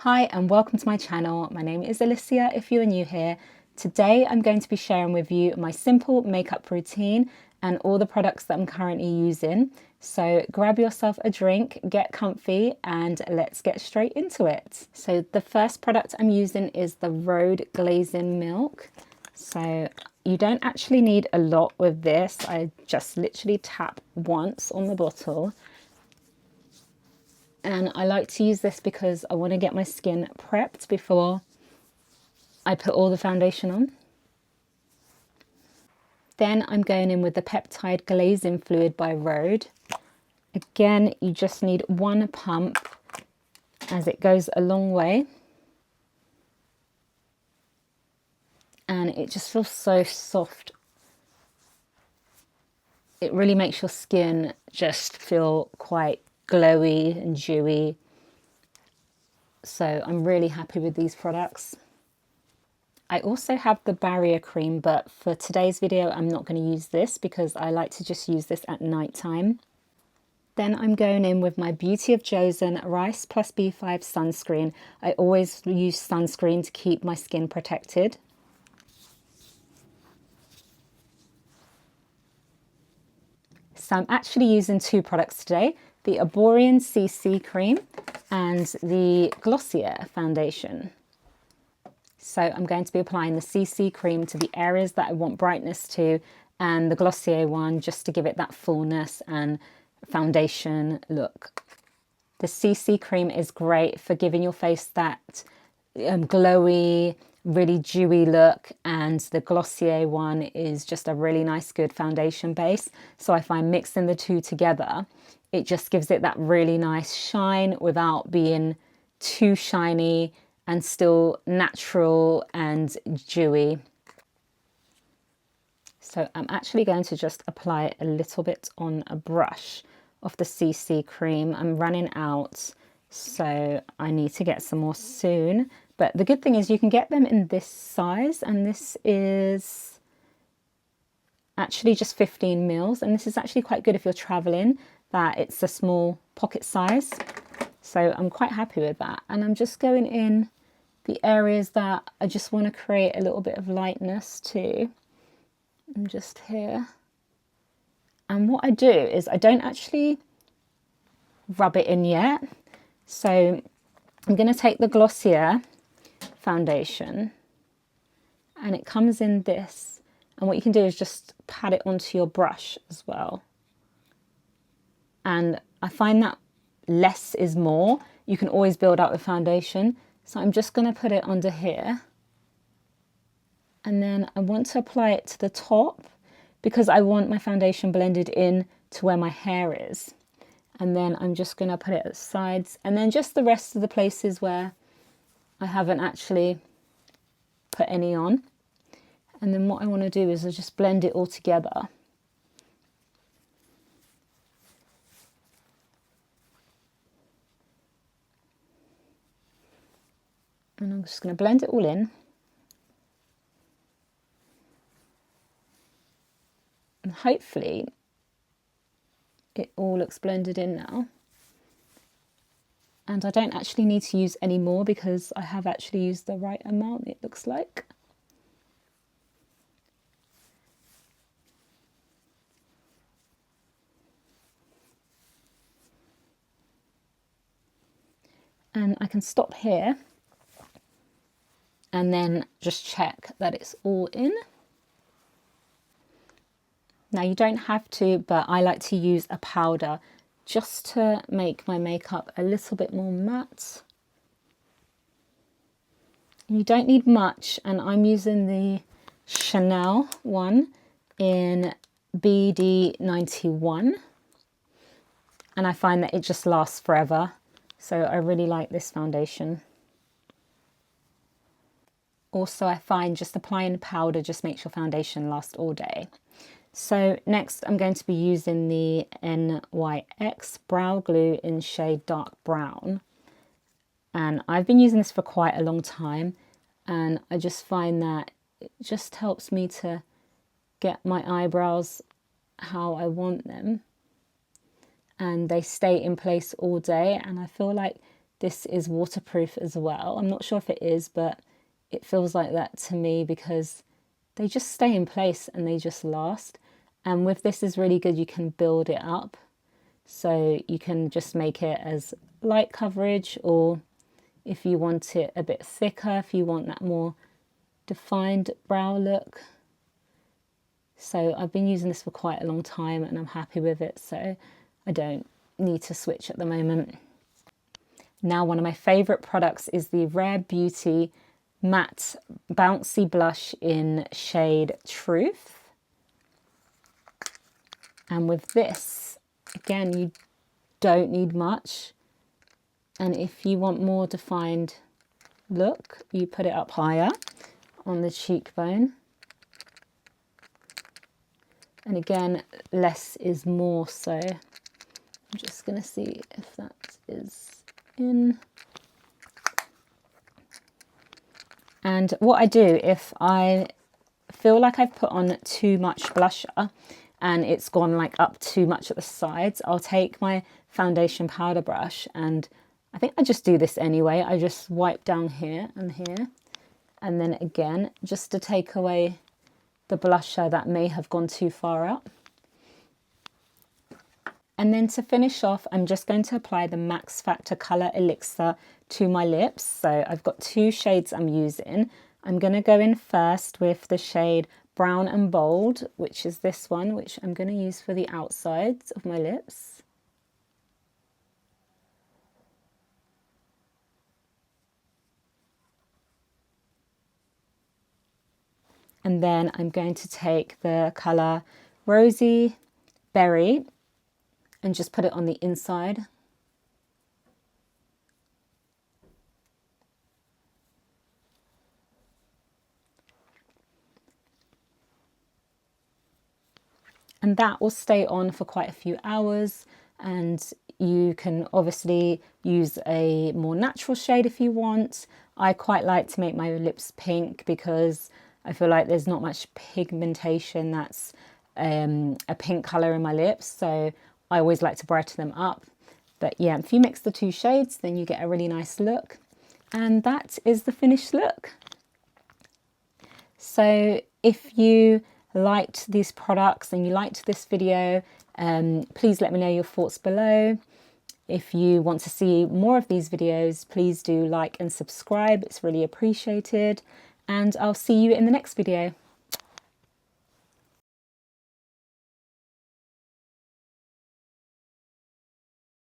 Hi and welcome to my channel. My name is Elixir if you are new here. Today I'm going to be sharing with you my simple makeup routine and all the products that I'm currently using. So grab yourself a drink, get comfy and let's get straight into it. So the first product I'm using is the Rhode glazing milk. So you don't actually need a lot with this. I just literally tap once on the bottle. And I like to use this because I want to get my skin prepped before I put all the foundation on. Then I'm going in with the Peptide Glazing Fluid by Rhode. Again, you just need one pump as it goes a long way. And it just feels so soft. It really makes your skin just feel quite glowy and dewy. So I'm really happy with these products. I also have the barrier cream, but for today's video I'm not going to use this because I like to just use this at night time. Then I'm going in with my Beauty of Joseon Rice Plus B5 sunscreen. I always use sunscreen to keep my skin protected. So I'm actually using two products today, the Erborian CC cream and the Glossier foundation. So I'm going to be applying the CC cream to the areas that I want brightness to, and the Glossier one just to give it that fullness and foundation look. The CC cream is great for giving your face that glowy, really dewy look, and the Glossier one is just a really nice good foundation base. So I find mixing the two together, it just gives it that really nice shine without being too shiny and still natural and dewy. So I'm actually going to just apply a little bit on a brush of the CC cream. I'm running out, so I need to get some more soon. But the good thing is you can get them in this size, and this is actually just 15 mils. And this is actually quite good if you're traveling, that it's a small pocket size. So I'm quite happy with that. And I'm just going in the areas that I just want to create a little bit of lightness to. I'm just here. And what I do is I don't actually rub it in yet. So I'm going to take the Glossier foundation, and it comes in this. And what you can do is just pat it onto your brush as well. And I find that less is more. You can always build up with foundation. So I'm just going to put it under here. And then I want to apply it to the top because I want my foundation blended in to where my hair is. And then I'm just going to put it at the sides, and then just the rest of the places where I haven't actually put any on. And then what I want to do is I just blend it all together. And I'm just going to blend it all in. And hopefully it all looks blended in now. And I don't actually need to use any more because I have actually used the right amount, it looks like. And I can stop here and then just check that it's all in. Now you don't have to, but I like to use a powder just to make my makeup a little bit more matte. You don't need much, and I'm using the Chanel one in BD91, and I find that it just lasts forever. So I really like this foundation. Also, I find just applying powder just makes your foundation last all day. So next I'm going to be using the NYX Brow Glue in shade Dark Brown. And I've been using this for quite a long time, and I just find that it just helps me to get my eyebrows how I want them. And they stay in place all day, and I feel like this is waterproof as well. I'm not sure if it is, but it feels like that to me because they just stay in place and they just last. And with this is really good, you can build it up. So you can just make it as light coverage, or if you want it a bit thicker, if you want that more defined brow look. So I've been using this for quite a long time and I'm happy with it, so I don't need to switch at the moment. Now, one of my favourite products is the Rare Beauty Matte Bouncy Blush in shade Truth. And with this, again, you don't need much. And if you want more defined look, you put it up higher on the cheekbone. And again, less is more, so I'm just going to see if that is in. And what I do if I feel like I've put on too much blusher and it's gone like up too much at the sides, I'll take my foundation powder brush, and I think I just do this anyway. I just wipe down here and here, and then again, just to take away the blusher that may have gone too far up. And then to finish off, I'm just going to apply the Max Factor Colour Elixir to my lips. So I've got two shades I'm using. I'm going to go in first with the shade Brown and Bold, which is this one, which I'm going to use for the outsides of my lips. And then I'm going to take the colour Rosy Berry and just put it on the inside. And that will stay on for quite a few hours, and you can obviously use a more natural shade if you want. I quite like to make my lips pink because I feel like there's not much pigmentation that's a pink colour in my lips, so I always like to brighten them up. But yeah, if you mix the two shades, then you get a really nice look. And that is the finished look. So if you liked these products and you liked this video, please let me know your thoughts below. If you want to see more of these videos, please do like and subscribe. It's really appreciated. And I'll see you in the next video.